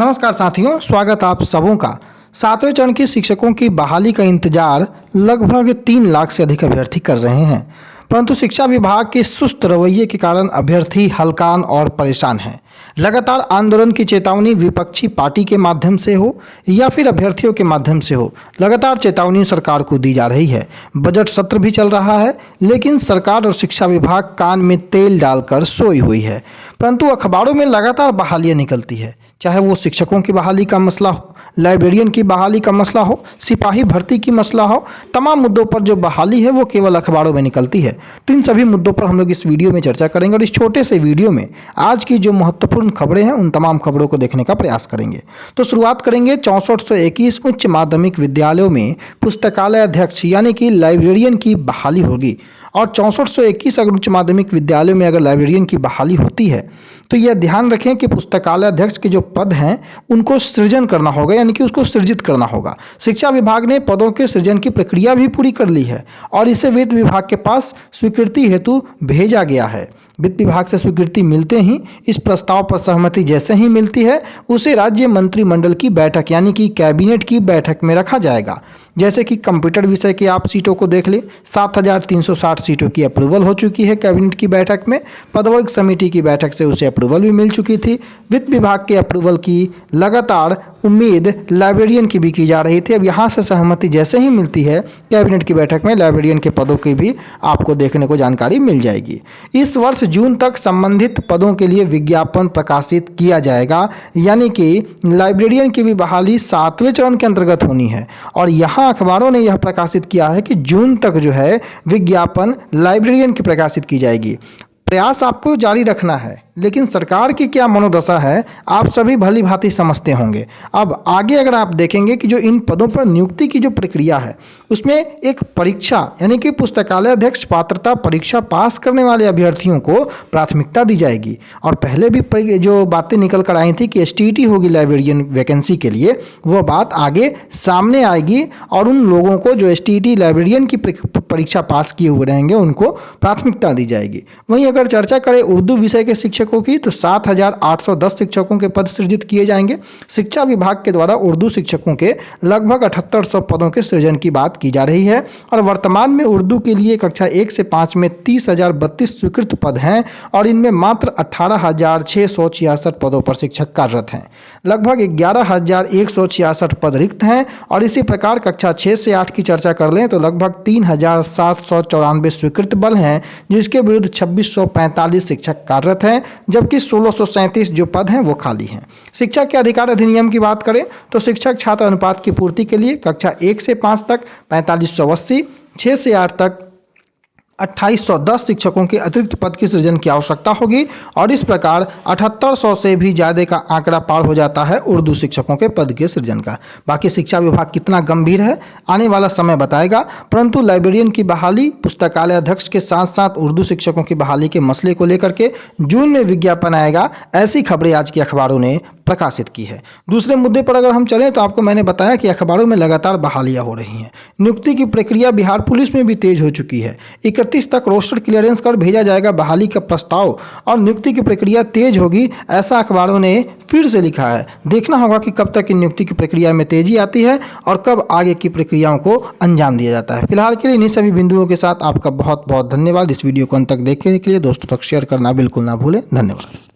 नमस्कार साथियों, स्वागत आप सबों का। 7वें चरण की शिक्षकों की बहाली का इंतजार लगभग 3 लाख से अधिक अभ्यर्थी कर रहे हैं, परंतु शिक्षा विभाग के सुस्त रवैये के कारण अभ्यर्थी हलकान और परेशान हैं। लगातार आंदोलन की चेतावनी विपक्षी पार्टी के माध्यम से हो या फिर अभ्यर्थियों के माध्यम से हो, लगातार चेतावनी सरकार को दी जा रही है। बजट सत्र भी चल रहा है, लेकिन सरकार और शिक्षा विभाग कान में तेल डालकर सोई हुई है। परंतु अखबारों में लगातार बहालियां निकलती है, चाहे वो शिक्षकों की बहाली का मसला हो, लाइब्रेरियन की बहाली का मसला हो, सिपाही भर्ती की मसला हो। तमाम मुद्दों पर जो बहाली है वो केवल अखबारों में निकलती है। तो इन सभी मुद्दों पर हम लोग इस वीडियो में चर्चा करेंगे और इस छोटे से वीडियो में आज की जो महत्वपूर्ण खबरें हैं उन तमाम खबरों को देखने का प्रयास करेंगे। तो शुरुआत करेंगे 6421 उच्च माध्यमिक विद्यालयों में पुस्तकालय अध्यक्ष यानी कि लाइब्रेरियन की बहाली होगी। और 6421 अगर उच्च माध्यमिक विद्यालयों में अगर लाइब्रेरियन की बहाली होती है तो यह ध्यान रखें कि पुस्तकालय अध्यक्ष के जो पद हैं उनको सृजन करना होगा, यानी कि उसको सृजित करना होगा। शिक्षा विभाग ने पदों के सृजन की प्रक्रिया भी पूरी कर ली है और इसे वित्त विभाग के पास स्वीकृति हेतु भेजा गया है। वित्त विभाग से स्वीकृति मिलते ही इस प्रस्ताव पर सहमति जैसे ही मिलती है उसे राज्य मंत्रिमंडल की बैठक यानी कि कैबिनेट की बैठक में रखा जाएगा। जैसे कि कंप्यूटर विषय की आप सीटों को देख लें, 7360 सीटों की अप्रूवल हो चुकी है कैबिनेट की बैठक में। पदवर्ग समिति की बैठक से उसे अप्रूवल भी मिल चुकी थी। वित्त विभाग के अप्रूवल की लगातार उम्मीद लाइब्रेरियन की भी की जा रही थी। अब यहाँ से सहमति जैसे ही मिलती है कैबिनेट की बैठक में, लाइब्रेरियन के पदों की भी आपको देखने को जानकारी मिल जाएगी। इस वर्ष जून तक संबंधित पदों के लिए विज्ञापन प्रकाशित किया जाएगा, यानी कि लाइब्रेरियन की भी बहाली 7वें चरण के अंतर्गत होनी है। और यहाँ अखबारों ने यह प्रकाशित किया है कि जून तक जो है विज्ञापन लाइब्रेरियन की प्रकाशित की जाएगी। प्रयास आपको जारी रखना है, लेकिन सरकार की क्या मनोदशा है आप सभी भली भांति समझते होंगे। अब आगे अगर आप देखेंगे कि जो इन पदों पर नियुक्ति की जो प्रक्रिया है उसमें एक परीक्षा यानी कि पुस्तकालय अध्यक्ष पात्रता परीक्षा पास करने वाले अभ्यर्थियों को प्राथमिकता दी जाएगी। और पहले भी जो बातें निकल कर आई थी कि STET होगी लाइब्रेरियन वैकेंसी के लिए, वो बात आगे सामने आएगी और उन लोगों को जो STET लाइब्रेरियन की परीक्षा पास किए हुए रहेंगे उनको प्राथमिकता दी जाएगी। वहीं अगर चर्चा करें उर्दू विषय के शिक्षकों की तो 7810 शिक्षकों के पद सृजित किए जाएंगे। शिक्षा विभाग के द्वारा उर्दू शिक्षकों के लगभग 7800 पदों के सृजन की बात की जा रही है। और वर्तमान में उर्दू के लिए कक्षा 1 से 5 में 30,032 स्वीकृत पद हैं और इनमें मात्र 18,666 पदों पर शिक्षक कार्यरत हैं। लगभग 11,166 पद रिक्त हैं। और इसी प्रकार कक्षा 6 से 8 की चर्चा कर लें तो लगभग 3,794 स्वीकृत बल हैं, जिसके विरुद्ध 2645 शिक्षक कार्यरत हैं, जबकि 1637 जो पद हैं वो खाली हैं। शिक्षा के अधिकार अधिनियम की बात करें तो शिक्षक छात्र अनुपात की पूर्ति के लिए कक्षा 1 से 5 तक 4580, 6 से 8 तक 2810 शिक्षकों के अतिरिक्त पद की सृजन की आवश्यकता होगी। और इस प्रकार 7800 से भी ज़्यादा का आंकड़ा पार हो जाता है उर्दू शिक्षकों के पद के सृजन का। बाकी शिक्षा विभाग कितना गंभीर है आने वाला समय बताएगा, परंतु लाइब्रेरियन की बहाली, पुस्तकालय अध्यक्ष के साथ साथ उर्दू शिक्षकों की बहाली के मसले को लेकर के जून में विज्ञापन आएगा, ऐसी खबरें आज की अखबारों ने प्रकाशित की है। दूसरे मुद्दे पर अगर हम चलें तो आपको मैंने बताया कि अखबारों में लगातार बहालियां हो रही हैं। नियुक्ति की प्रक्रिया बिहार पुलिस में भी तेज हो चुकी है। 31 तक रोस्टर क्लियरेंस कर भेजा जाएगा बहाली का प्रस्ताव और नियुक्ति की प्रक्रिया तेज होगी, ऐसा अखबारों ने फिर से लिखा है। देखना होगा कि कब तक इन नियुक्ति की प्रक्रिया में तेजी आती है और कब आगे की प्रक्रियाओं को अंजाम दिया जाता है। फिलहाल के लिए इन्हीं सभी बिंदुओं के साथ आपका बहुत बहुत धन्यवाद। इस वीडियो को अंत तक देखने के लिए दोस्तों तक शेयर करना बिल्कुल ना भूलें। धन्यवाद।